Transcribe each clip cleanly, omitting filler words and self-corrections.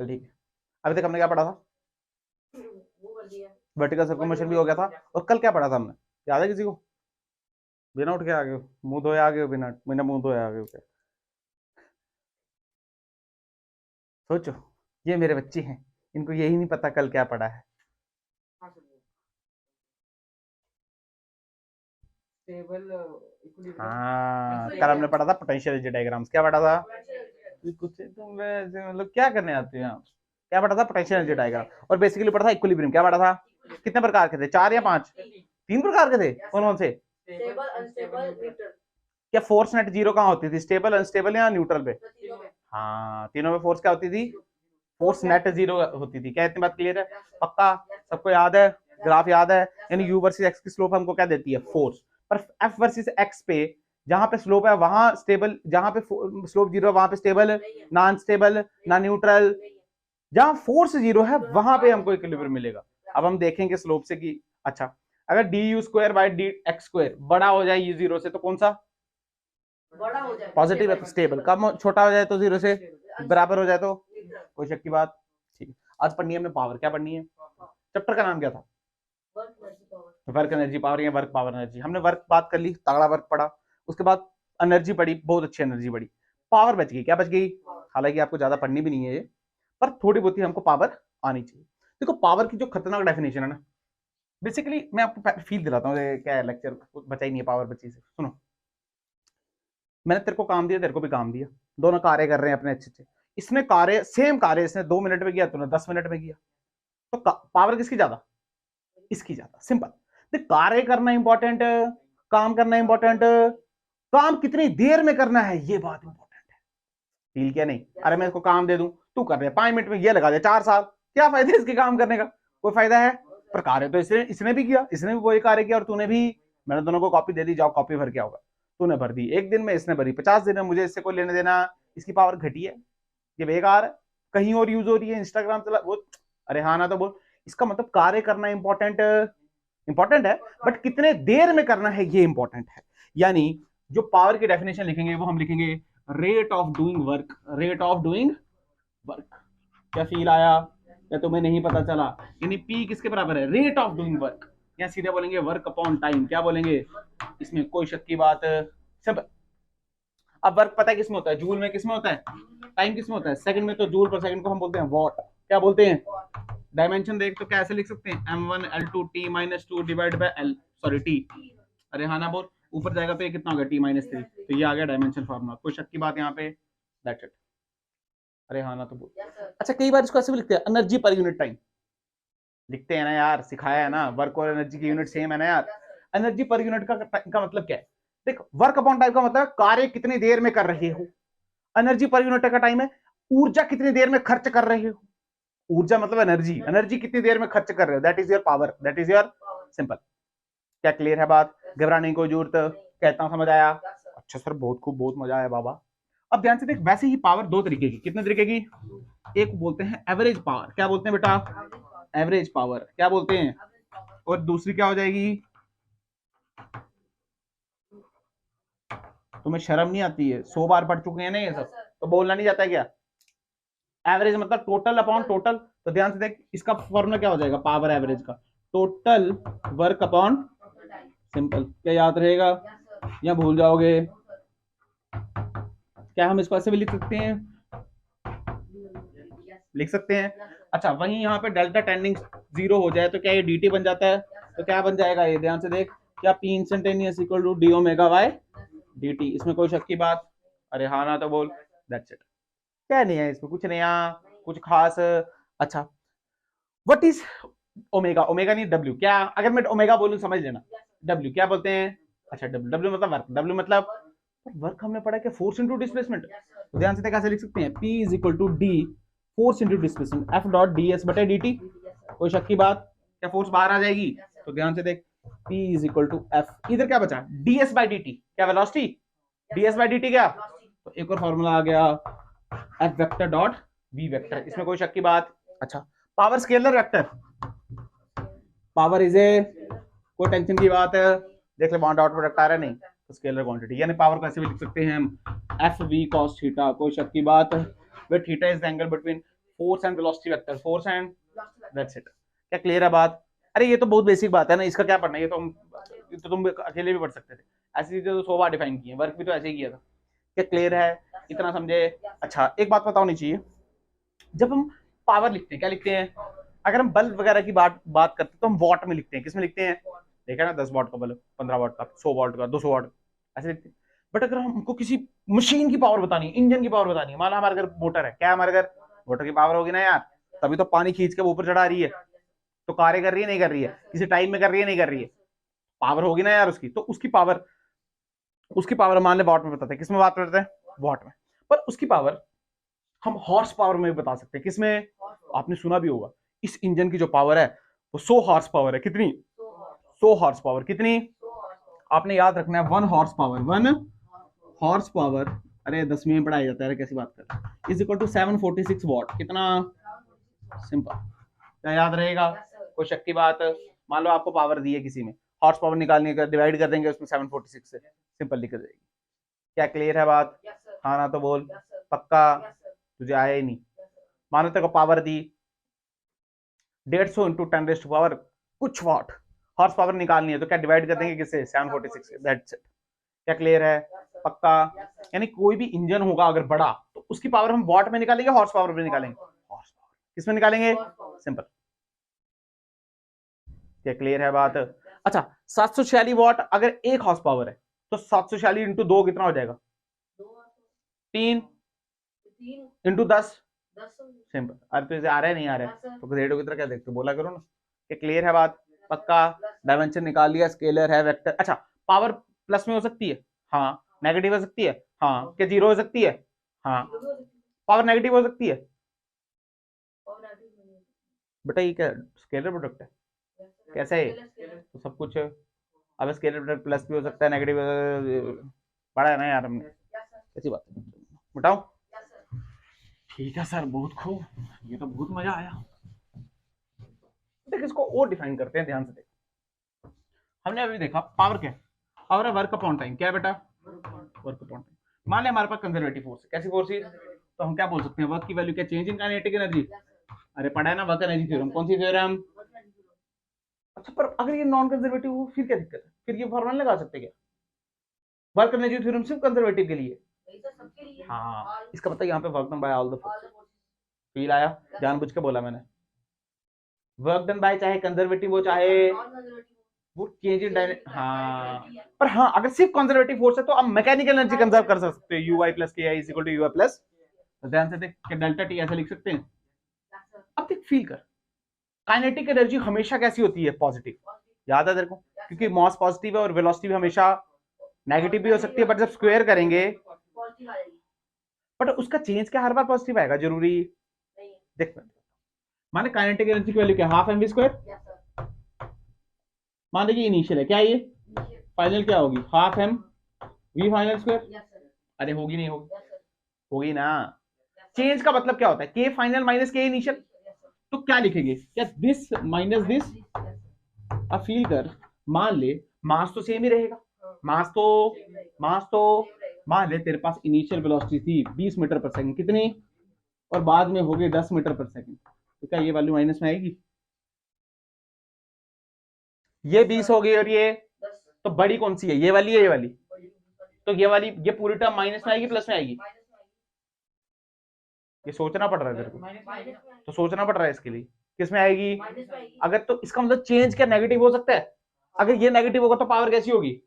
चल ठीक है। अभी तक हमने क्या पढ़ा था? वर्टिकल सर्कुलर मोशन भी हो गया था। और कल क्या पढ़ा था हमने, याद है किसी को? बिना उठ के आ गए हो, मुंह धोए आ गए हो, बिना बिना मुंह धोए आ गए हो क्या? सोचो, ये मेरे बच्चे हैं, इनको यही नहीं पता कल क्या पढ़ा है। हाँ, कल हमने पढ़ा था पोटेंशियल एनर्जी डायग्राम्स। क्या पढ़ा था? कुछ तुम वैसे मतलब क्या करने आते हो आप? क्या पढ़ा था? Potential energy diagram. और बेसिकली पढ़ा था इक्विलिब्रियम। क्या पढ़ा था? कितने प्रकार के थे, 4 या 5? 3 प्रकार के थे। कौन कौन से? Stable, unstable, neutral. क्या फोर्स नेट जीरो कहाँ होती थी, स्टेबल, अनस्टेबल या न्यूट्रल पे? हाँ, तीनों में फोर्स क्या होती थी? फोर्स नेट जीरो होती थी। क्या इतनी बात क्लियर है? पक्का सबको याद है? ग्राफ याद है? यानी यू वर्सेस एक्स की स्लोप हमको क्या देती है? फोर्स। पर एफ वर्सेस एक्स पे जहां पे स्लोप है वहां स्टेबल, जहां पे स्लोप जीरो है वहां पे स्टेबल, नॉन स्टेबल, ना न्यूट्रल। जहां फोर्स जीरो है वहां पे हमको इक्विलिब्रियम मिलेगा। अब हम देखेंगे स्लोप से कि अच्छा, अगर D you square by D x square बड़ा हो जाए ये जीरो से तो कौन सा बड़ा हो जाए? पॉजिटिव है, तो स्टेबल। कम छोटा हो जाए तो जीरो से बराबर हो जाए तो कोई शक की बात। ठीक है, आज पढ़नी है हमने पावर। क्या पढ़नी है? चैप्टर का नाम क्या था? वर्क एनर्जी पावर या वर्क पावर एनर्जी। हमने वर्क बात कर ली, तगड़ा वर्क पढ़ा। उसके बाद एनर्जी पढ़ी, बहुत अच्छी एनर्जी पढ़ी। पावर बच गई। क्या बच गई? हालांकि आपको ज्यादा पढ़नी भी नहीं है ये, पर थोड़ी बहुत ही हमको पावर आनी चाहिए। देखो, पावर की जो खतरनाक डेफिनेशन है ना, बेसिकली मैं आपको फील दिलाता हूँ। क्या है, लेक्चर बचा ही नहीं है पावर बची से। सुनो, मैंने तेरे को काम दिया, तेरे को भी काम दिया, दोनों कार्य कर रहे हैं अपने अच्छे अच्छे। इसने कार्य, सेम कार्य इसने 2 मिनट में किया, तूने 10 मिनट में किया, तो पावर किसकी ज्यादा? इसकी ज्यादा। सिंपल। देख, कार्य करना इंपॉर्टेंट, काम करना इंपॉर्टेंट, काम कितनी देर में करना है ये बात इंपॉर्टेंट है। फील क्या? नहीं, अरे मैं इसको काम दे दूं, तू कर रहे 5 मिनट में, ये लगा दे 4 साल, क्या फायदा इसके काम करने का? कोई फायदा है? पर कार्य तो इसने भी किया, इसने भी वही कार्य किया और तूने भी। मैंने दोनों को कॉपी दे दी, जाओ कॉपी भर के आओगा। तूने भर दी 1 दिन में, इसने भरी 50 दिन में, मुझे इससे कोई लेने देना। इसकी पावर घटी है, ये बेकार है, कहीं और यूज हो रही है, इंस्टाग्राम चला वो। अरे हाँ ना तो बोल। इसका मतलब कार्य करना इंपॉर्टेंट है, बट कितने देर में करना है ये इंपॉर्टेंट है। यानी जो पावर की डेफिनेशन लिखेंगे वो हम लिखेंगे rate of doing work. Rate of doing work. क्या फील आया? या तुम्हें नहीं पता चला? यानी पी किसके बराबर है? Rate of doing work. या सीधे बोलेंगे वर्क अपॉन टाइम। क्या बोलेंगे? इसमें कोई शक की बात सब। अब वर्क पता है किसमें होता है? जूल में। किसमें होता है? टाइम किसमें होता है? सेकंड में। तो जूल पर सेकंड को हम बोलते हैं वॉट। क्या बोलते हैं? डायमेंशन देख तो कैसे लिख सकते हैं? m1l2t - 2 divide by l, sorry t। अरे हाँ ना बोल, ऊपर जाएगा तो ये कितना होगा? t-3। तो ये आ गया डायमेंशन फॉर्मूला। कोई शक की बात यहाँ पे? That's it. अरे हाँ ना तो बोल। अच्छा, कई बार इसको ऐसे भी लिखते हैं, एनर्जी पर यूनिट टाइम। लिखते हैं ना यार, सिखाया है ना, वर्क और एनर्जी की यूनिट सेम है ना यार। एनर्जी पर यूनिट का मतलब क्या है? देख, वर्क अपॉन टाइम का मतलब कार्य कितनी देर में कर रहे हो। एनर्जी पर यूनिट का टाइम है ऊर्जा कितनी देर में खर्च कर रहे हो। ऊर्जा मतलब एनर्जी, एनर्जी कितनी देर में खर्च कर रहे हो, that is your power, that is your simple. क्या क्लियर है बात? घबराने की कोई जरूरत? कहता हूं समझ आया? अच्छा सर, बहुत खूब, बहुत मजा आया बाबा। अब ध्यान से देख, वैसे ही पावर 2 तरीके की। कितने तरीके की? एक बोलते हैं एवरेज पावर। क्या बोलते हैं बेटा? Average power. क्या बोलते हैं? और दूसरी क्या हो जाएगी? तुम्हें शर्म नहीं आती है? 100 बार पढ़ चुके हैं ना ये सब, तो बोलना नहीं जाता है क्या? एवरेज मतलब टोटल अपॉन टोटल। तो ध्यान से देख, इसका फॉर्मूला क्या हो जाएगा पावर एवरेज का? Total work upon simple. क्या याद रहेगा या भूल जाओगे? क्या हम इसको ऐसे भी लिख सकते हैं? लिख सकते हैं। अच्छा, वहीं यहाँ पे डेल्टा टेंडिंग 0 हो जाए तो क्या ये dt बन जाता है? तो क्या बन जाएगा ये? ध्यान से देख, क्या p instantaneous equal to d omega by dt। इसमें कोई शक की बात? अरे हाँ ना तो बोल। That's it. क्या नहीं है इसमें, कुछ नया, कुछ खास। अच्छा, व्हाट इज ओमेगा? ओमेगा नहीं, डब्ल्यू। क्या अगर मैं ओमेगा बोलूं समझ लेना, डब्ल्यू क्या बोलते हैं? अच्छा, डब्ल्यू, डब्ल्यू मतलब वर्क। डब्ल्यू मतलब वर्क हमने पढ़ा क्या? Force into displacement. तो ध्यान से कैसे लिख सकते हैं? P is equal to D force into displacement F dot D S बटे डी टी। कोई शक की बात? क्या फोर्स बाहर आ जाएगी? तो ध्यान से देख, P is equal to F, इधर क्या बचा? D S by D T. क्या velocity? D S by D T. क्या? तो एक और फॉर्मूला आ गया F vector dot V vector. इसमें कोई शक की बात? अच्छा, power scalar vector. Power is a, कोई टेंशन की बात है? देख ले वहां डॉट प्रोडक्ट आ रहा है नहीं, तो स्केलर क्वांटिटी। यानी पावर को ऐसे भी लिख सकते हैं हम एफ वी कॉस थीटा। कोई शक की बात? Where theta is the angle between force and velocity vector, force and that's it. क्या क्लियर है बात? अरे ये तो बहुत बेसिक बात है ना, इसका क्या पढ़ना है, ये तो तुम अकेले भी पढ़ सकते थे, ऐसी चीजें तो 100 बार डिफाइन की है, वर्क भी तो ऐसे ही किया था। क्या क्लियर है? इतना समझे? अच्छा एक बात पता होनी चाहिए, जब हम पावर लिखते हैं क्या लिखते हैं? अगर हम बल्ब वगैरह की बात करते हैं तो हम वॉट में लिखते हैं, किसमें लिखते हैं? देखा ना, 10 वॉट का बल्ब, 15 वॉट का, 100 वॉट का, 200 वॉट, ऐसे लिखते हैं। बट अगर हमको किसी मशीन की पावर बतानी है, इंजन की पावर बतानी है, मान लो हमारे घर मोटर है, क्या हमारे घर मोटर की पावर होगी ना यार, तभी तो पानी खींच के ऊपर चढ़ा रही है, तो कार्य कर रही है नहीं कर रही है, किसी टाइम में कर रही है नहीं कर रही है, पावर होगी ना यार उसकी, तो उसकी पावर मान ले वॉट में बताते हैं, किसमें बात करते हैं? वॉट में। पर उसकी पावर हम हॉर्स पावर में भी बता सकते हैं, किसमें? आपने सुना भी होगा, इस इंजन की जो पावर है वो 100 हॉर्स पावर है, कितनी? 100 हॉर्स पावर, कितनी? आपने याद रखना है 1 हॉर्स पावर, 1 हॉर्स पावर, अरे 10वीं में पढ़ाया जाता है, कैसी बात कर, इज इक्वल टू 746 वॉट, कितना? सिंपल, क्या याद रहेगा? कोई शक की बात? मान लो आपको पावर दी है किसी में, हॉर्स पावर निकालने का, डिवाइड कर देंगे उसमें 746 से, सिंपल लिख जाएगी। क्या क्लियर है बात? हाँ ना तो बोल, पक्का? तुझे आया ही नहीं। मानो तेरे को पावर दी 150 इंटू 10 पावर कुछ वॉट, हॉर्स पावर निकालनी है तो क्या डिवाइड कर देंगे किससे? 746 से, दैट्स इट। क्या क्लियर है? पक्का? यानी कोई भी इंजन होगा अगर बड़ा तो उसकी पावर हम वॉट में निकालेंगे, हॉर्स पावर में निकालेंगे? Horse power. किसमें निकालेंगे? सिंपल। क्या क्लियर है बात? अच्छा 746 वॉट अगर 1 हॉर्स पावर है तो 746 इंटू 2 कितना हो जाएगा? 3 इंटू 10, सिंपल। अरे तो इसे आ रहा है नहीं आ रहा है तो ग्रेडो की तरह क्या देखते हो, बोला करो ना। क्या क्लियर है बात? पक्का? डायमेंशन निकाल लिया, स्केलर है, वेक्टर। अच्छा पावर प्लस में हो सकती है, हाँ। नेगेटिव हो सकती है, हाँ। क्या जीरो हो सकती है? हाँ। पावर नेगेटिव हो सकती है बेटा, ये क्या स्केलर प्रोडक्ट है? कैसे है? तो सब कुछ, अब स्केलर प्रोडक्ट प्लस भी हो सकता है, नेगेटिव, पढ़ा है ना यार हमने, ऐसी बात है। बताओ। ठीक है सर, बहुत खूब, ये तो बहुत मजा आया। देख इसको और डिफाइन करते हैं, ध्यान से देख। हमने अभी देखा पावर क्या है? पावर है वर्क अपॉन टाइम। क्या है बेटा? Work upon time. मान ले हमारे पास कंजर्वेटिव फोर्स है, कैसी फोर्स है? तो हम क्या बोल सकते हैं? वर्क की वैल्यू क्या? Change in kinetic energy. अरे पढ़ा है ना वर्क एनर्जी थ्योरम, कौन सी थ्योरम? अच्छा पर अगर ये नॉन कंजर्वेटिव हो फिर क्या दिक्कत है? फिर ये फॉर्मूला लगा सकते क्या? वर्क एनर्जी थ्योरम सिर्फ कंजर्वेटिव के लिए। हाँ, इसका मतलब यहाँ पे work done by all the force. Feel आया? जानबूझ के बोला मैंने। वर्क डन बाय चाहे कंजर्वेटिव हो चाहे वो चेंज इन डायनेमिक, हाँ। पर हाँ अगर सिर्फ कंजर्वेटिव फोर्स है तो आप मैकेनिकल एनर्जी कंजर्व कर सकते हो, ui plus ke is equal to ui plus, ध्यान से देख कि डेल्टा टी ऐसे लिख सकते हैं। अब देख फील कर, काइनेटिक एनर्जी हमेशा कैसी होती है? पॉजिटिव। याद है तेरे को? क्योंकि मास पॉजिटिव है और वेलोसिटी भी हमेशा नेगेटिव भी हो सकती है, बट जब स्क्वायर करेंगे बट उसका चेंज क्या हर बार पॉजिटिव आएगा? जरूरी? देख माने काइनेटिक एनर्जी की वैल्यू क्या? Half M V square. मान लीजिए इनिशियल है, क्या ये फाइनल क्या होगी? Half M V final square. अरे होगी नहीं होगी? होगी ना। चेंज का मतलब क्या होता है? के फाइनल माइनस के इनिशियल। तो क्या लिखेंगे? क्या दिस माइनस दिस? अब फील कर, मान ले मास तो सेम ही रहेगा, मास तो मान ले तेरे पास इनिशियल वेलोसिटी थी 20 मीटर पर सेकंड, कितनी? और बाद में हो गई 10 मीटर पर सेकंड, तो क्या ये वैल्यू माइनस में आएगी? ये 20 हो गई और ये, तो बड़ी कौन सी है? ये वाली है, ये वाली? तो ये वाली, ये पूरी टर्म माइनस में आएगी प्लस में आएगी? ये सोचना पड़ रहा है तेरे को, तो सोचना पड़ रहा है इसके लिए, किस में आएगी? अगर तो इसका मतलब चेंज क्या नेगेटिव हो सकता है? अगर ये नेगेटिव होगा तो पावर कैसी होगी?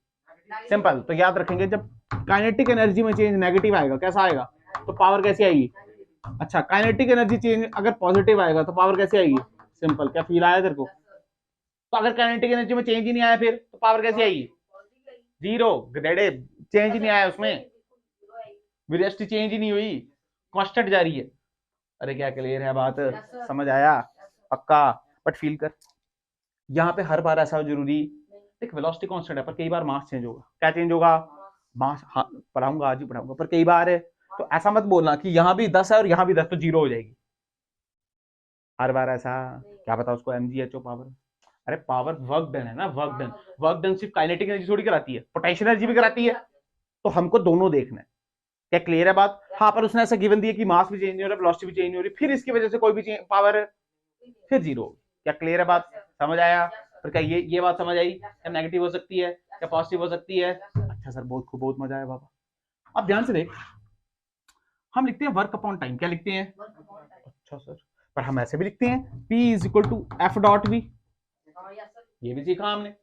सिंपल। तो याद रखेंगे जब काइनेटिक एनर्जी में चेंज नेगेटिव आएगा कैसा आएगा? तो पावर कैसी आएगी? अच्छा काइनेटिक एनर्जी चेंज अगर पॉजिटिव आएगा तो पावर कैसी आएगी? सिंपल। क्या फील आया तेरे को? तो अगर काइनेटिक एनर्जी में चेंज ही नहीं आया फिर तो पावर कैसी आएगी? जीरो। ग्रेडे चेंज ही नहीं आया उसमें, वेलोसिटी चेंज ही नहीं हुई, कांस्टेंट जा रही है। अरे क्या क्लियर है बात? समझ आया? पक्का? बट फील कर, यहाँ पे हर बार ऐसा जरूरी, देख वेलोसिटी कांस्टेंट है पर कई बार मास चेंज होगा। क्या चेंज होगा? मास। हाँ पढ़ाऊंगा, आज ही पढ़ाऊंगा, पर कई बार है तो ऐसा मत बोलना कि यहाँ भी 10 है और यहाँ भी 10 तो जीरो हो जाएगी हर बार ऐसा। क्या पता उसको mgh पावर। अरे पावर वर्क डन है ना, वर्क डन। वर्क डन सिर्फ काइनेटिक एनर्जी थोड़ी कराती है, पोटेंशियल एनर्जी भी कराती है, तो हमको दोनों देखना है। क्या क्लियर है बात? हाँ, पर उसने ऐसा गिवन दिया कि मास भी चेंज नहीं हो रहा, वेलोसिटी भी चेंज नहीं हो रही, फिर इसकी वजह से कोई भी पावर है फिर जीरो। क्या क्लियर है बात? समझ आया? फिर क्या ये बात समझ आई? क्या नेगेटिव हो सकती है, क्या पॉजिटिव हो सकती है? अच्छा सर, बहुत खूब, बहुत मजा आया बाबा। अब ध्यान से देख, हम लिखते हैं वर्क अपॉन टाइम। क्या लिखते हैं? अच्छा सर, पर हम ऐसे भी लिखते हैं P is equal to F dot V, ये भी सीखा हमने।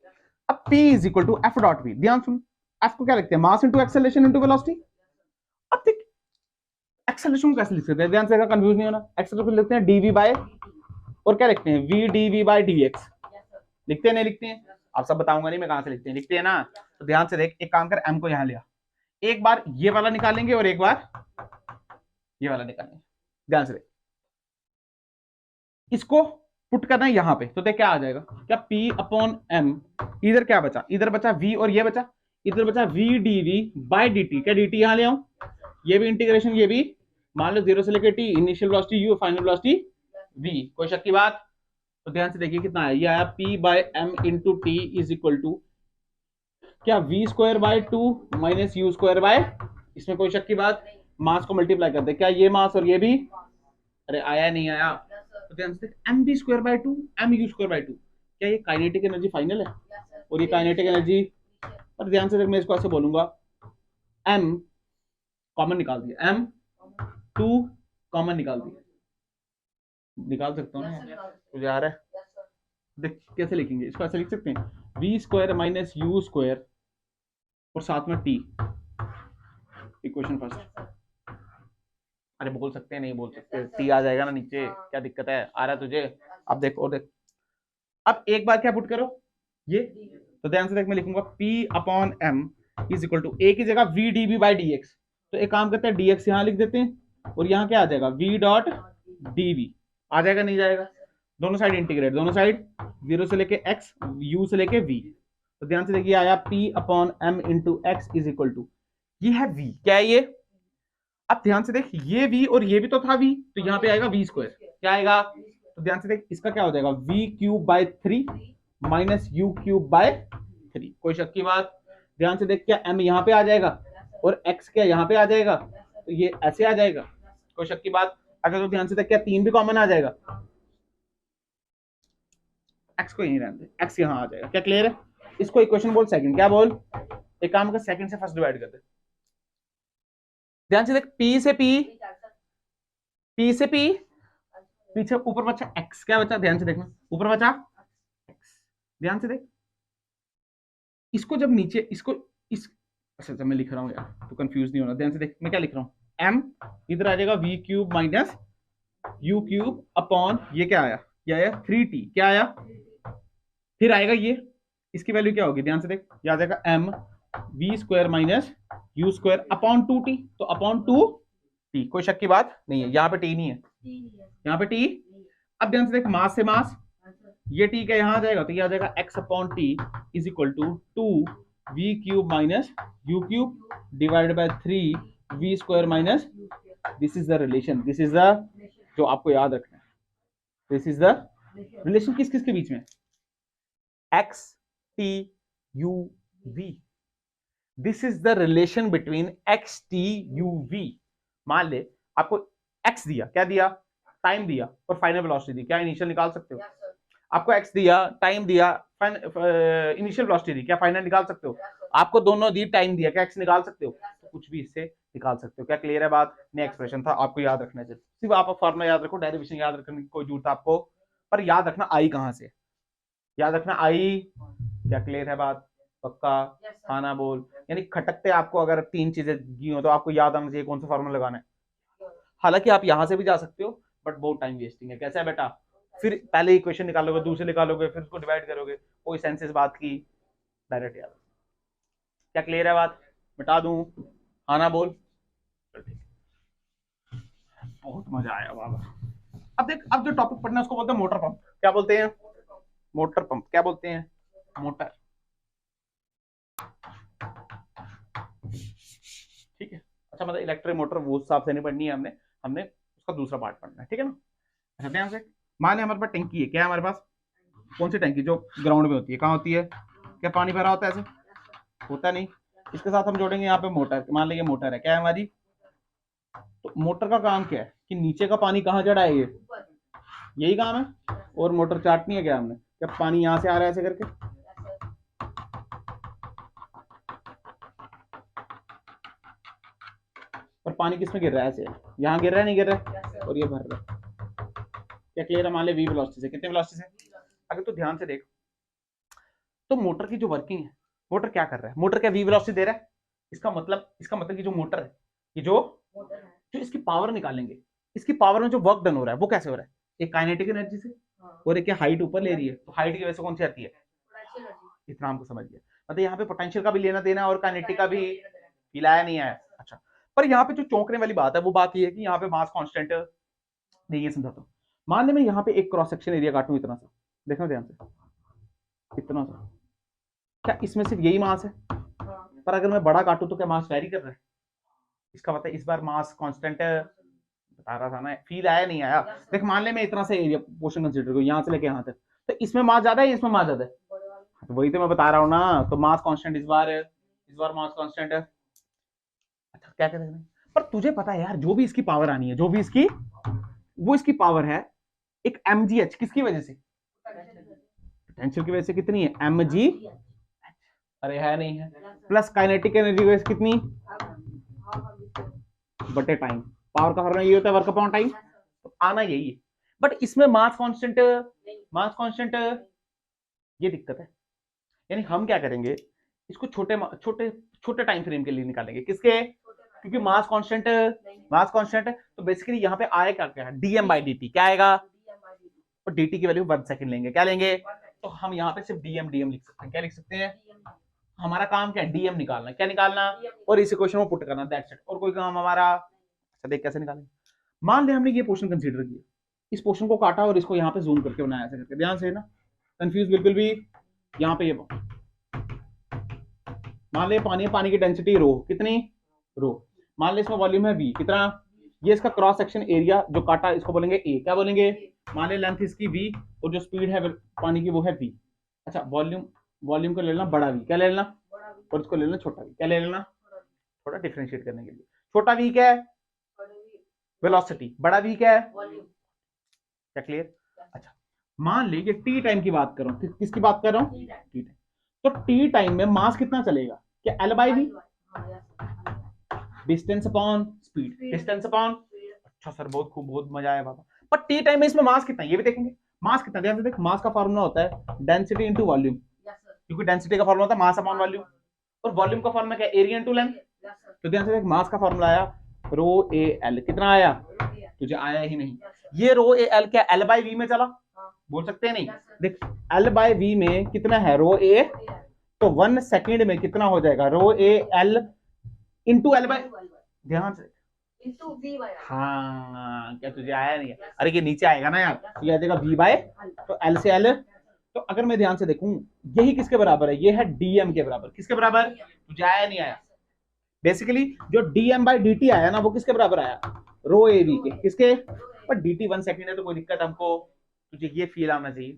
अब P is equal to F dot V, ध्यान सुन, एफ को क्या लिखते हैं? Mass into acceleration into velocity. अब देख एक्सेलरेशन कैसे लिख सकते हैं, ध्यान से, कंफ्यूज नहीं होना। एक्सेलरेशन लिखते हैं dv बाय, और क्या लिखते हैं? v dv by dx। लिखते हैं नहीं लिखते हैं? आप सब बताऊंगा नहीं मैं कहां से लिखते हैं, लिखते हैं ना। तो ध्यान से देख, एक काम कर, m को यहां लिया, एक बार ये वाला निकालेंगे और एक बार ये वाला निकालेंगे। ध्यान से देख, इसको पुट करना है यहां पे, तो देख क्या आ जाएगा? क्या p अपॉन m, इधर क्या बचा? इधर बचा v और ये बचा, इधर बचा v dv बाय dt। क्या dt यहां ले आऊं? ये भी इंटीग्रेशन, ये भी मान लो 0 से लेकर t, initial velocity u, final velocity v। कोई शक की बात? तो ध्यान से देखिए कितना आया, ये आया p by m into T is equal to क्या v square by 2 minus u square by, इसमें कोई शक की बात? मास को मल्टीप्लाई कर दे, क्या ये मास और ये भी, अरे आया नहीं आया? तो ध्यान से M B square by 2 M U square by 2, क्या ये काइनेटिक एनर्जी फाइनल है? और ये काइनेटिक एनर्जी, और ध्यान से देख, मैं इसको ऐसे बोलूंगा, m कॉमन निकाल दिया, m 2 कॉमन निकाल दिया, निकाल सकता हूँ ना, तुझे आ रहा है? देख कैसे लिखेंगे इसको, ऐसे लिख सकते हैं v square minus you square और साथ में t, इक्वेशन फर्स्ट। अरे बोल सकते हैं, नहीं बोल सकते, t आ जाएगा ना नीचे, क्या दिक्कत है? आ रहा है तुझे? अब देख, और देख, अब एक बार क्या पुट करो ये, तो ध्यान से देख, मैं लिखूंगा p upon m is equal to a की जगह v dv बाई dx। तो एक काम करते हैं, dx यहां लिख देते हैं और यहाँ क्या आ जाएगा? v डॉट dv आ जाएगा, नहीं जाएगा? दोनों साइड इंटीग्रेट, दोनों साइड 0 से लेके x, u से लेके v। तो ध्यान से देखिए आया p upon m into X is equal to, ये है v, क्या है ये? अब ध्यान से देख, ये v और ये भी तो था v, तो यहाँ पे आएगा v स्क्वायर, क्या आएगा? तो ध्यान से देख, इसका क्या हो जाएगा? v cube by 3 minus u cube by 3। कोई शक की बात? ध्यान से देख, क्या m यहाँ पे आ जाएगा और x क्या यहाँ पे आ जाएगा, तो ये ऐसे आ जाएगा। कोई शक की बात? अगर तो ध्यान से देख, क्या 3 भी कॉमन आ जाएगा? x को यहीं रहने दे, x यहाँ आ जाएगा। क्या क्लियर है? इसको इक्वेशन बोल सेकंड, क्या बोल? एक काम कर, सेकंड से फर्स्ट डिवाइड कर दे। ध्यान से देख, p से p पीछे ऊपर बचा x, क्या बचा? ध्यान से देखना, ऊपर बचा x। ध्यान से देख, इसको जब नीचे, इसको इस, अच्छा मैं लिख रहा हूँ यार, तो कंफ्यूज नहीं होना। ध्यान से देख, मैं क्या लिख रहा हूँ, m इधर आ जाएगा v cube minus u cube upon, ये क्या आया? ये आया 3t, क्या आया? फिर आएगा ये, इसकी वैल्यू क्या होगी? ध्यान से देख, ये आ जाएगा m v square minus u square upon 2t, तो अपॉन 2t। कोई शक की बात नहीं है? यहाँ पे t नहीं है, यहाँ पे t। अब ध्यान से देख, मास से मास, ये t क्या यहाँ आ जाएगा, तो ये आ जाएगा x upon t is equal to 2 v cube minus u cube divided by 3 v square minus, this is the relation, this is the, जो आपको याद रखना है, दिस इज द रिलेशन किस किस के बीच में? x t u v, this is the relation between x t u v। मान ले आपको x दिया, क्या दिया? टाइम दिया, और फाइनल वेलोसिटी दी, क्या इनिशियल निकाल सकते हो? आपको x दिया, टाइम दिया, इनिशियल वेलोसिटी दी, क्या फाइनल निकाल सकते हो? आपको दोनों दी, टाइम दिया, क्या x निकाल सकते हो? तो कुछ भी इससे निकाल सकते हो। क्या क्लियर है बात? नहीं, एक्सप्रेशन था, आपको याद रखना चाहिए, सिर्फ आप फॉर्मूला याद रखो, डेरिवेशन याद रखने की कोई जरूरत आपको, पर याद रखना आई कहां से, याद रखना आई। क्या क्लियर है बात? पक्का? खाना बोल, यानी खटकते आपको अगर 3 चीजें दी हो तो आपको याद आना चाहिए कौन सा फॉर्मूला लगाना है। हालांकि आप यहां से भी जा सकते हो, बट बहुत टाइम वेस्टिंग है। कैसा है बेटा? फिर पहले इक्वेशन निकालोगे, दूसरे निकालोगे, फिर उसको डिवाइड करोगे, कोई सेंस इस बात की? डायरेक्ट याद। क्या क्लियर है बात? मिटा दूं? खाना बोल। बहुत मजा आया बाबा। अब देख, अब जो टॉपिक पढ़ना है उसको बोलते हैं मोटर पंप। क्या बोलते हैं? Motor pump. क्या बोलते हैं? मोटर। ठीक है, अच्छा मतलब इलेक्ट्रिक मोटर वो हिसाब से नहीं पढ़नी है, हमने हमने उसका दूसरा पार्ट पढ़ना है, ठीक है ना? अच्छा ध्यान से, माने हमारे पास टंकी है, क्या है हमारे पास? कौन सी टंकी? जो ग्राउंड में होती है। कहाँ होती है? क्या पानी भरा होता है ऐसे? होता नहीं। इसके साथ हम जोड़ेंगे यहाँ पे मोटर, मान लीजिए मोटर है, क्या है हमारी? तो मोटर का काम क्या है कि नीचे का पानी कहाँ चढ़ा है, ये ऊपर। यही काम है। और मोटर चाटनी है क्या हमने, क्या पानी यहाँ से आ रहा है ऐसे करके, और पानी किस में गिर रहा है, ऐसे यहाँ गिर रहा है नहीं गिर रहा है, और ये भर रहा है। क्या क्लियर है, मान ले वी वेलोसिटी से, कितने वेलोसिटी से, अगर तो ध्यान से देख तो मोटर की जो वर्किंग है, मोटर क्या कर रहा है, मोटर क्या वी वेलोसिटी दे रहा है, इसका मतलब कि जो मोटर है, ये जो इसकी पावर निकालेंगे, इसकी पावर में जो वर्क डन हो रहा है वो कैसे हो रहा है, एक काइनेटिक एनर्जी से, और एक हाइट ऊपर ले रही है, तो हाइट की वजह से कौन सी आती है, इतना हमको समझ गया। मतलब यहाँ पे पोटेंशियल का भी लेना देना और काइनेटिक का भी हिलाया नहीं आया। अच्छा, पर यहाँ पे जो चौंकने वाली बात है वो बात ये है कि यहाँ पे मास कांस्टेंट नहीं, ये समझाता हूँ। मान ले मैं यहाँ पे एक क्रॉस सेक्शन एरिया काटूं इतना सा, देखना ध्यान से, इतना सा, क्या इसमें सिर्फ यही मास है, पर अगर मैं बड़ा काटूं तो क्या मास वैरी कर रहा है, इसका मतलब इस बार मास कांस्टेंट बता रहा था ना, फील आया नहीं आया। देख मान ले मैं इतना सा एरिया पोर्शन कंसीडर करूं यहाँ से लेके यहाँ तक, तो इसमें मास ज्यादा है, इसमें मास ज्यादा है, तो वही तो मैं बता रहा हूँ ना, तो मास कांस्टेंट इस बार मास कांस्टेंट है। अच्छा क्या कहते हैं, पर तुझे पता है यार, जो भी इसकी पावर आनी है, जो भी इसकी वो इसकी पावर है एक mgh, किसकी वजह से, पोटेंशियल की वजह से, कितनी है mg, अरे है नहीं है, प्लस काइनेटिक एनर्जी की वजह से कितनी, बटे टाइम, पावर का फॉर्मूला ये होता है वर्क अपॉन टाइम, तो आना यही है। बट इसमें मास कांस्टेंट ये दिक्कत है, यानी हम क्या करेंगे, इसको छोटे छोटे छोटे टाइम फ्रेम के लिए निकालेंगे, किसके, क्योंकि मास कांस्टेंट है, तो बेसिकली यहाँ पे आए क्या है, डीएम बाई डी टी, क्या आएगा, और dt की वैल्यू 1 सेकंड लेंगे, क्या लेंगे, तो हम यहाँ पे सिर्फ डीएम लिख सकते हैं, क्या लिख सकते हैं, हमारा काम क्या है, डीएम निकालना, क्या निकालना, और इस इक्वेशन में पुट करना, दैट्स इट, और कोई काम हमारा। अच्छा देख कैसे निकालेंगे, मान ले हमने ये पोर्शन कंसीडर किया, इस पोर्शन को काटा और इसको यहाँ पे जूम करके बनाया, ऐसे करके, ध्यान से ना, कंफ्यूज बिल्कुल भी। यहाँ पे ये मान ले पानी की डेंसिटी रो, कितनी रो, मान ले इसमें वॉल्यूम है v, कितना, ये इसका क्रॉस सेक्शन एरिया जो काटा, इसको बोलेंगे a, क्या बोलेंगे, मान ले लेंथ इसकी v, और जो स्पीड है पानी की वो है v। अच्छा वॉल्यूम को ले लेना बड़ा v, क्या ले लेना, और इसको ले लेना छोटा v, क्या ले लेना, थोड़ा डिफरेंशिएट करने के लिए, छोटा v क्या है, वेलोसिटी, बड़ा v क्या है, क्या क्लियर। अच्छा मान ले ये टी टाइम की बात कर रहा हूँ, किसकी बात कर रहा हूँ, टी टाइम, तो टी टाइम में मास कितना चलेगा, क्या L by V, distance upon speed, distance upon, अच्छा सर बहुत खूब, बहुत मजा आया बाबा, पर टी टाइम में इसमें मास कितना है ये भी देखेंगे, मास कितना, ध्यान से देख, मास का फार्मूला होता है डेंसिटी इनटू वॉल्यूम, क्योंकि डेंसिटी का फार्मूला होता है मास अपॉन वॉल्यूम, और वॉल्यूम का फार्मूला क्या है, एरिया इनटू लेंथ, तो ध्यान से देख मास का फार्मूला आया रो ए एल, कितना आया, तुझे आया ही नहीं, ये रो ए एल क्या एल बाई वी में चला, बोल सकते हैं नहीं, देख एल बाई वी में कितना है रो ए, तो 1 सेकंड में कितना हो जाएगा, rho A L into L by, ध्यान से, हाँ क्या तुझे आया नहीं है, अरे ये नीचे आएगा ना यार, तो ये आ जाएगा v बाय, तो एल से एल, तो अगर मैं ध्यान से देखूं यही किसके बराबर है, ये है डीएम के बराबर, किसके बराबर, तुझे आया नहीं आया, बेसिकली जो डीएम बाई डी टी आया ना वो किसके बराबर आया, रो ए वी के, किसके, पर डी टी 1 सेकंड है तो कोई दिक्कत हमको, तुझे ये फील आना चाहिए,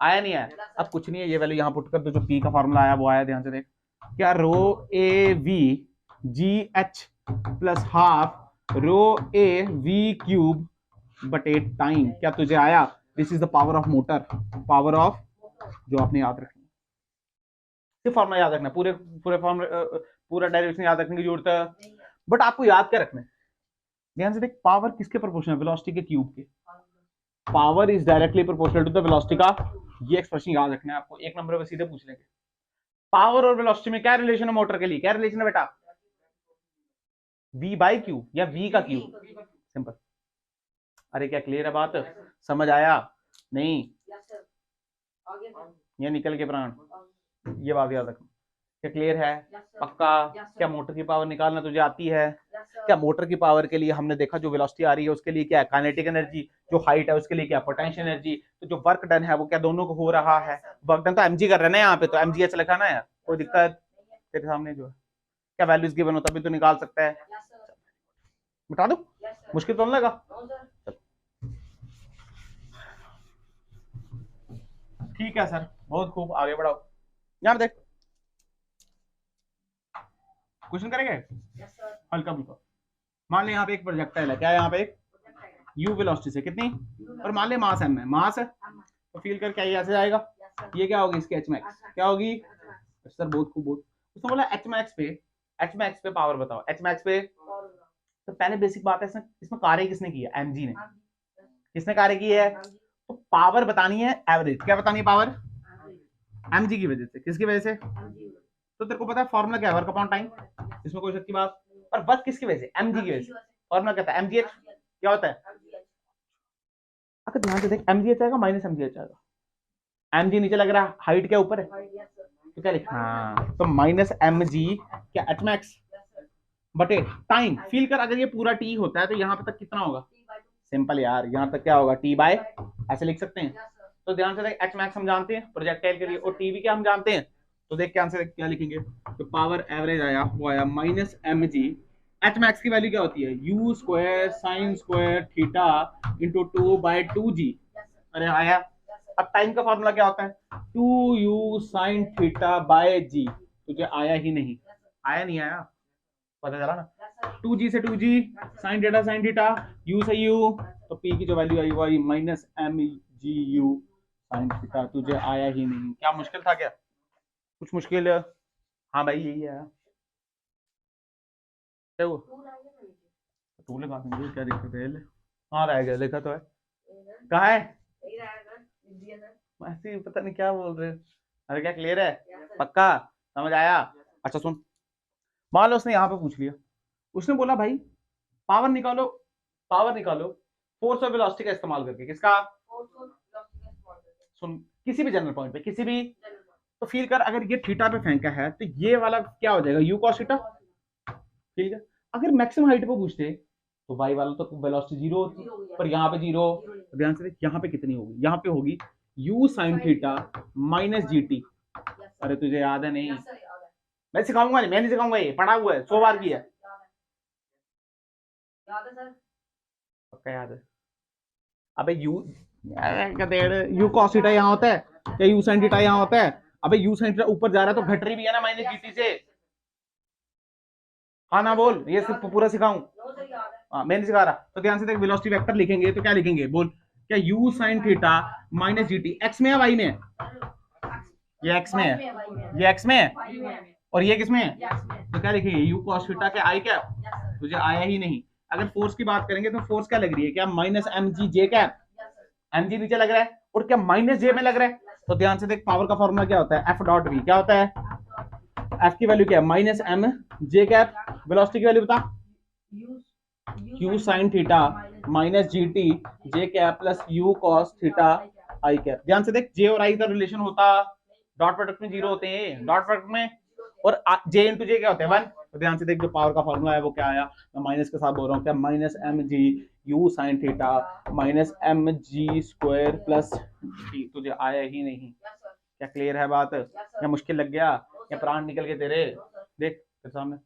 आया नहीं आया, अब कुछ नहीं है, ये वैल्यू यहाँ पुट कर, तो जो पी का फॉर्मूला आया वो आया, ध्यान से देख, क्या rho A V G H plus half rho A V cube बटे टाइम, क्या तुझे आया, this is the power of motor, power of, जो आपने याद रखना, सिर्फ फॉर्मूला याद रखना, पूरा डेरिवेशन याद रखने की जरूरत है, बट आपको याद क्या रखना है, ध्यान से देख, पावर किसके प्रोपोर्शनल है, वेलोसिटी के क्यूब के, power is directly proportional to the velocity का, ये एक्सप्रेशन याद रखना है आपको, एक नंबर पे सीधे पूछ लेंगे, पावर और वेलोसिटी में क्या रिलेशन है, मोटर के लिए क्या रिलेशन है बेटा, v बाई क्यू या v का क्यू, सिंपल, अरे क्या क्लियर है बात, समझ आया नहीं, ये निकल के प्राण, ये बात याद रखना, क्या क्लियर है, पक्का, क्या मोटर की पावर निकालना तुझे आती है, क्या मोटर की पावर के लिए हमने देखा जो वेलोसिटी आ रही है उसके लिए क्या है काइनेटिक एनर्जी, जो हाइट है उसके लिए क्या पोटेंशियल एनर्जी, तो जो वर्क डन है वो क्या दोनों को हो रहा है, वर्क डन तो mg कर रहे हैं ना यहाँ पे, तो mgh लिखा ना यार, कोई दिक्कत, तेरे सामने जो है क्या वैल्यूज गिवन हो तभी तो निकाल सकता है, बता दो, मुश्किल तो नहीं लगा, ठीक है सर बहुत खूब, आगे बढ़ाओ, यहाँ देख क्वेश्चन करेंगे, हल्का फुल्का, मान ले यहाँ पे एक प्रोजेक्टाइल है, क्या है यहाँ पे एक u वेलोसिटी से कितनी, और मान ले मास m है, मास है तो फील कर क्या ये ऐसे जाएगा, ये क्या होगी इसकी h max क्या होगी, सर बहुत खूब बहुत। उसने बोला h max पे पावर बताओ, h max पे। तो पहले बेसिक बात है, इसमें कार्य किसने की है, mg ने, किसने कार्य की है, तो पावर बतानी है एवरेज, क्या बतानी है पावर, mg की वजह से, किसकी वजह से, तो तेरे को पता है फॉर्मूला क्या है, वर्क अपॉन टाइम, इसमें कोई शक की बात, और वर्क किसकी वजह से, mg की वजह से, फॉर्मूला क्या था mgh, क्या होता है, अगर ध्यान से देख mgh आएगा माइनस mgh आएगा, mg नीचे लग रहा है, हाइट क्या ऊपर है, तो क्या लिखा, हाँ तो माइनस mg क्या h max बटे टाइम, फील कर अगर ये पूरा t होता है तो यहाँ पे तक कितना होगा, सिंपल यार, यहाँ तक क्या होगा t बाय, ऐसे लिख सकते हैं। तो ध्यान से देख, h max हम जानते हैं प्रोजेक्टाइल के लिए, और t भी क्या हम जानते हैं, तो देख क्या आंसर क्या लिखेंगे, तो पावर एवरेज आया वो आया माइनस mg, h max की वैल्यू क्या होती है, u square sine square theta into 2/2g, अरे आया। अब टाइम का फॉर्मूला क्या होता है, 2u साइन थीटा बाय जी, तुझे आया ही नहीं, आया नहीं आया, पता चला ना, 2g से 2g साइन थीटा u से u, तो p की जो वैल्यू आई वो आई माइनस mgu साइन थीटा, तुझे आया ही नहीं, क्या मुश्किल था क्या, कुछ मुश्किल है, हाँ भाई यही है, क्या वो टूल लगा देंगे, क्या दिक्कत है, हाँ रह गया, देखा तो है, कहाँ है, ऐसे ही पता नहीं क्या बोल रहे हो, अरे क्या क्लियर है, पक्का समझ आया। अच्छा सुन, मान लो उसने यहाँ पे पूछ लिया, उसने बोला भाई पावर निकालो, फोर्स और वेलोसिटी का इस्तेमाल करके, किसका, सुन किसी भी जनरल पॉइंट पे, किसी भी, तो फील कर अगर ये थीटा पे फेंका है तो ये वाला क्या हो जाएगा, u cos थीटा, ठीक है। अगर मैक्सिमम हाइट पे पूछते तो y वाला तो वेलोसिटी जीरो होती, पर यहाँ पे जीरो, तो ध्यान से देख यहाँ पे कितनी होगी, यहाँ पे होगी u sin theta minus gt, अरे तुझे याद है नहीं, मैं सिखाऊंगा नहीं, मैं नहीं सिखाऊंगा, ये पढ़ा हुआ है 100 बार की है, पक्का याद है, अबे u cos थीटा यहाँ होता है, या u sin थीटा यहाँ होता है, अबे u sin थीटा ऊपर जा रहा है तो घट रही भी है ना माइनस gt से, हाँ ना बोल, ये सिर्फ पूरा सिखाऊं, हाँ मैं नहीं सिखा रहा, तो ध्यान से देख, वेलोसिटी वेक्टर लिखेंगे तो क्या लिखेंगे, बोल क्या, u sin theta minus gt, x में है y में है, ये x में है, ये x में है, और ये किसमें है, तो क्या लिखेंगे, u cos थीटा के आई क्या, तुझे आया ही नहीं। अगर फोर्स की बात करेंगे तो फोर्स क्या लग रही है, क्या माइनस mg j क्या, mg नीचे लग रहा है और क्या माइनस j में लग रहा है, तो ध्यान से देख पावर का फॉर्मूला क्या होता है, f डॉट v, क्या होता है, f की वैल्यू क्या है minus m j cap, velocity की वैल्यू बता, q sin theta minus gt j cap plus u cos theta i cap. ध्यान से देख, j और i का रिलेशन होता, डॉट प्रोडक्ट में जीरो होते हैं, डॉट प्रोडक्ट में, और j इंटू j क्या होता है 1, तो ध्यान से देख जो पावर का फॉर्मूला है वो क्या आया, मैं माइनस के साथ बोल रहा हूँ, क्या minus mg u sin theta minus mg square plus t, तुझे आया ही नहीं, क्या क्लियर है बात, या मुश्किल लग गया, या प्राण निकल के तेरे, देख तेरे सामने,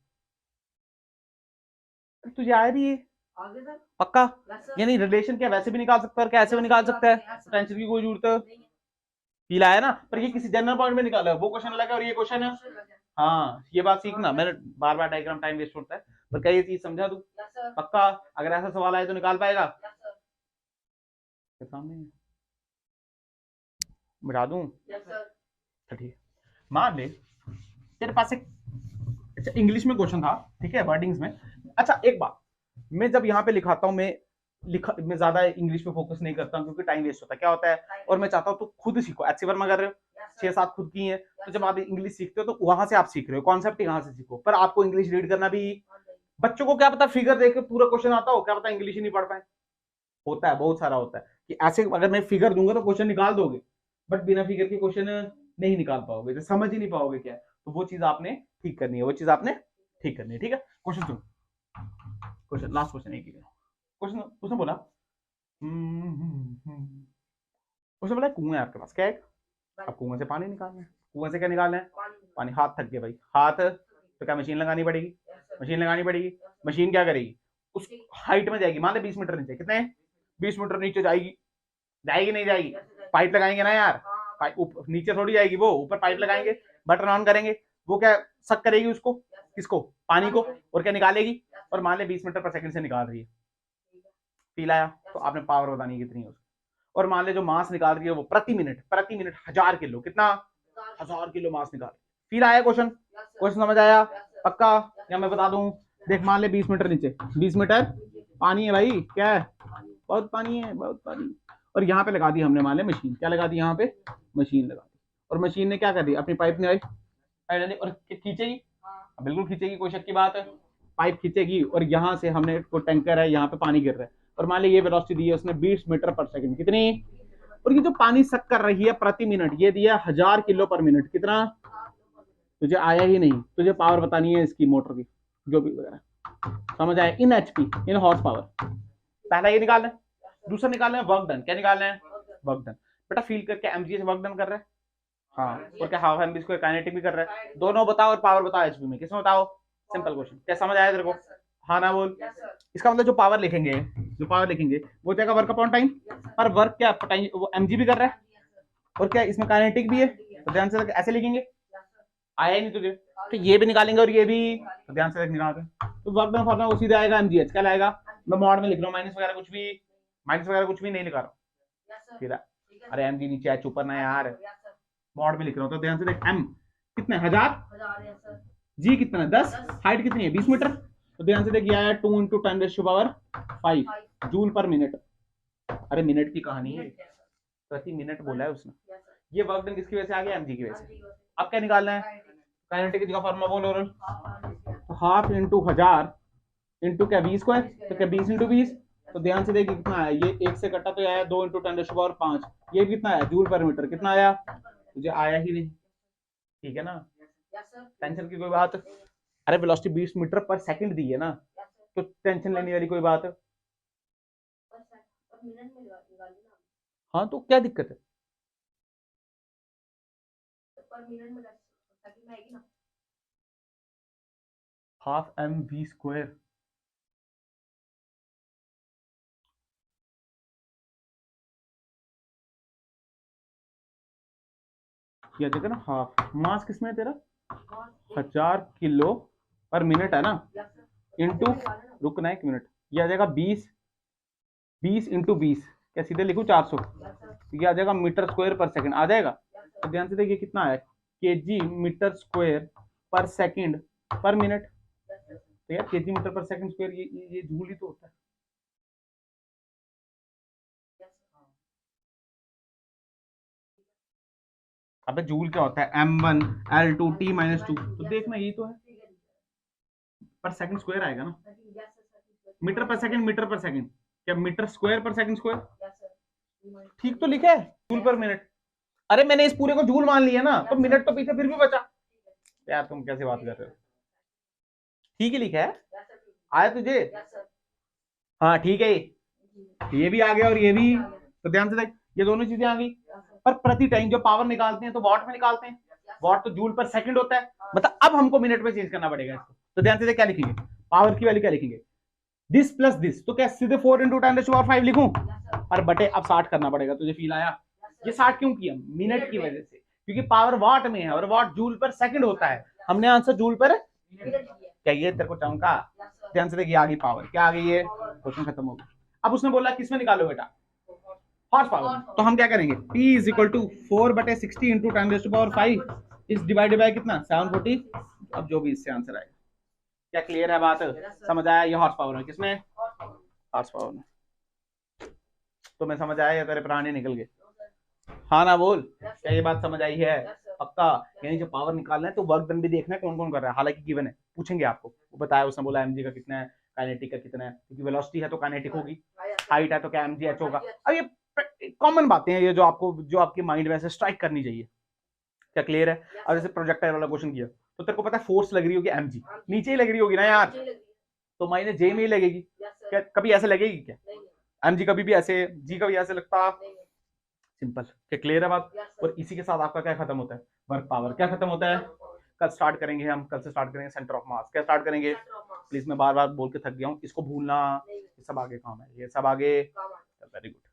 तुझे आया भी पक्का, यानी रिलेशन क्या वैसे भी निकाल सकता है और क्या ऐसे भी निकाल सकता है, टेंशन की कोई जरूरत, फील आया ना, पर ये किसी जनरल पॉइंट में निकाला है, वो क्वेश्चन अलग है और ये क्वेश्चन है, हाँ ये बात सीखना, मैंने बार बार डायग्राम टाइम वेस्ट होता है, पर क्या ये चीज समझा तू, पक्का अगर ऐसा सवाल आए तो निकाल पाएगा, सामने मिटा दूं, ठीक है, मान ले तेरे पास एक, अच्छा इंग्लिश में क्वेश्चन था, ठीक है वर्डिंग्स में, अच्छा एक बात, मैं जब यहाँ पे लिखाता हूँ, मैं ज्यादा इंग्लिश पे फोकस नहीं करता हूँ क्योंकि टाइम वेस्ट होता है, क्या होता है, और मैं चाहता हूँ तो खुद सीखो, एचसी वर्मा कर रहे हो, 6-7 खुद की है, तो जब आप इंग्लिश सीखते हो तो वहां से आप सीख रहे हो, कॉन्सेप्ट यहाँ से सीखो, पर आपको इंग्लिश रीड करना भी, बच्चों को क्या पता फिगर देख के पूरा क्वेश्चन आता हो, क्या पता इंग्लिश ही नहीं पढ़ पाए, होता है बहुत सारा होता है कि ऐसे अगर मैं फिगर दूंगा तो क्वेश्चन निकाल दोगे, बट बिना फिगर के क्वेश्चन नहीं निकाल पाओगे, तो समझ ही नहीं पाओगे क्या, तो वो चीज आपने ठीक करनी है, वो चीज आपने ठीक करनी है, ठीक है। क्वेश्चन सुन, क्वेश्चन लास्ट क्वेश्चन एक ही क्वेश्चन, उसने बोला उसने बोला कुआं है आपके पास, क्या है, अब कुआं से पानी निकालना है, कुआं से क्या निकालना है, पानी, हाथ थक गए भाई, हाथ तो क्या मशीन लगानी पड़ेगी, मशीन क्या करेगी, उस हाइट में जाएगी, मान ले 20 मीटर नीचे, कितने 20 मीटर नीचे जाएगी, नहीं जाएगी, पाइप लगाएंगे ना यार, पाइप नीचे थोड़ी जाएगी, वो ऊपर पाइप लगाएंगे, बटन ऑन करेंगे, वो क्या सक करेगी उसको, किसको, पानी को, और क्या निकालेगी, और मान ले 20 मीटर पर सेकंड से निकाल रही है, फील आया, तो आपने पावर बतानी है कितनी है उसकी, और मान ले जो मास निकाल रही है वो प्रति मिनट 1000 किलो, कितना 1000 किलो मास निकाल, फील आया क्वेश्चन, क्वेश्चन समझ आया पक्का, या मैं बता दूं, देख मान ले 20 मीटर नीचे, 20 मीटर पानी है भाई, क्या है, बहुत पानी है, बहुत पानी, और यहाँ पे लगा दी हमने मान ले मशीन, क्या लगा दी यहाँ पे, मशीन लगा दी, और मशीन ने क्या कर दी, अपनी पाइप ने और खींचेगी, बिल्कुल खींचेगी, कोई शक की बात है, पाइप खींचेगी, और यहाँ से हमने कोई टैंकर है, यहाँ पे पानी गिर रहा है, और मान ली ये वेलोसिटी दी है उसने 20 मीटर पर सेकंड, कितनी, और ये जो पानी सक कर रही है प्रति मिनट, ये दिया 1000 किलो पर मिनट, कितना, तुझे आया ही नहीं, तुझे पावर बतानी है इसकी मोटर की, जो भी वगैरह, समझ आया, इन एचपी, इन हॉर्स पावर, पहला ये निकालना है, दूसरा निकालना है वर्क डन, क्या निकालना है, वर्क डन, बेटा फील करके एमजी से वर्क डन कर रहा है, हाँ, और क्या हाफ एमबी स्क्वायर काइनेटिक भी कर रहा है, दोनों बताओ और पावर बताओ एचपी में, किसमें बताओ, सिंपल क्वेश्चन, क्या समझ आया तेरे को, हाँ ना बोल, इसका मतलब जो पावर लिखेंगे वो जाएगा वर्क अपॉन टाइम, पर वर्क क्या वो एमजी भी कर रहा है, और क्या इसमें काइनेटिक भी है, तो ध्यान से ऐसे लिखेंगे, आया ही नहीं तुझे, तो ये भी निकालेंगे और ये भी, तो ध्यान से निकालते हैं, तो वर्क डन फॉर्मूला उसी आएगा एमजीएच, क्या लाएगा, मैं मॉड में लिख रहा हूँ, माइनस वगैरह कुछ भी नहीं लिखा रहा हूँ, फिर अरे एमजी नीचे एच ऊपर ना यार, मॉड में लिख रहा हूँ, तो ध्यान से देख, एम कितना है 1000, जी कितना है 10, हाइट कितनी है 20 मीटर, तो ध्यान से देख ये आया 2 × 10⁵ जूल पर मिनट, अरे मिनट की कहानी है, प्रति मिनट बोला है उसने, ये वर्क डन किसकी वजह से आ गया, एमजी की वजह से, अब क्या निकालना है, काइनेटिक का फॉर्मूला बोल, और तो हाफ इंटू 1000 इंटू क्या 20 स्क्वायर, तो क्या 20 × 20, तो ध्यान से देखिए कितना है, ये 1 से कटा तो आया 2 × 10⁵ ये कितना आया जूल पर मीटर, कितना आया, मुझे आया ही नहीं, ठीक है ना, टेंशन की कोई बात, अरे वेलोसिटी 20 मीटर पर सेकंड दी है ना, तो टेंशन लेने वाली कोई बात है, हाँ तो क्या दिक्कत है, हाफ एम वी स्क्वायर, किया जाएगा ना, हाफ मास किसमें है तेरा 1000 किलो पर मिनट है ना, इंटू, रुकना 1 मिनट, ये आ जाएगा 20 × 20, क्या सीधे लिखूं 400, ये आ जाएगा मीटर स्क्वायर पर सेकंड आ जाएगा, तो ध्यान से देखिए कितना है, केजी मीटर स्क्वायर पर सेकंड पर मिनट, तो यार केजी मीटर पर सेकंड स्क्वायर ये जूल ही तो होता है, अबे जूल क्या होता है, m1 L2 T-2, तो देखना यही तो है, पर सेकंड स्क्वायर आएगा ना, मीटर पर सेकंड, क्या मीटर स्क्वायर पर सेकंड स्क्वायर, ठीक तो लिखा है, जूल पर मिनट, अरे मैंने इस पूरे को जूल मान लिया ना, तो मिनट तो पीछे फिर भी बचा, यार तुम कैसे बात कर रहे हो, ठीक ही लिखा है, आया तुझे, हाँ ठीक है, ये भी आ गया और ये भी, तो ध्यान से देख ये दोनों चीजें आ गई, पर प्रति टाइम जो पावर निकालते हैं तो वॉट में निकालते हैं, वॉट तो जूल पर सेकंड होता है, मतलब अब हमको मिनट में चेंज करना पड़ेगा इसको, तो ध्यान से देख क्या लिखेंगे, पावर की वैल्यू क्या लिखेंगे, दिस प्लस दिस, तो क्या सीधे 4 × 10⁵ लिखूं, और बटे अब 60 करना पड़ेगा, तुझे फील आया, ये 60 क्यों किया, मिनट की वजह से, क्योंकि पावर वाट में है और वाट जूल पर सेकंड होता है, हमने आंसर जूल पर, क्या ये तेरे को चमका, ध्यान से देखिए आ गई पावर, क्या आ गई है, क्वेश्चन खत्म हो गया, अब उसने बोला किसमें निकालो बेटा, हॉर्स पावर, तो हम क्या करेंगे, P = 4/60 × 10⁵ इस डिवाइडेड बाय कितना 740, अब जो भी इससे आंसर आएगा, क्या क्लियर है बात, समझ आया, ये हॉर्स पावर है, किसमें, हॉर्स पावर में, तो मैं समझ आया या तेरे प्राणी निकल गए, हाँ ना बोल, क्या ये बात समझ आई है पक्का, यानी जो पावर निकालना है तो वर्क डन भी देखना है कौन कौन कर रहा है, हालांकि गिवन है, पूछेंगे आपको, वो बताया उसने, बोला एमजी का कितना है, काइनेटिक का कितना है, क्योंकि वेलोसिटी है तो काइनेटिक होगी, हाइट है तो क्या एमजी एच होगा, अब ये कॉमन बातें हैं, ये जो आपके माइंड में ऐसे स्ट्राइक करनी चाहिए, क्या क्लियर है, अब जैसे प्रोजेक्टाइल वाला क्वेश्चन किया, तो तेरे को पता है फोर्स लग रही होगी एमजी, नीचे ही लग रही होगी ना यार, तो माइनस जे में ही लगेगी, क्या कभी ऐसे लगेगी क्या, एमजी कभी भी ऐसे, जी कभी ऐसे लगता, सिंपल, क्या क्लियर है बात, और इसी के साथ आपका क्या खत्म होता है, वर्क पावर, क्या खत्म होता है, कल स्टार्ट करेंगे हम, कल से स्टार्ट करेंगे सेंटर ऑफ मास, क्या स्टार्ट करेंगे, प्लीज मैं बार बार बोल के थक गया हूँ, इसको भूलना, ये सब आगे काम है, ये सब आगे, वेरी गुड।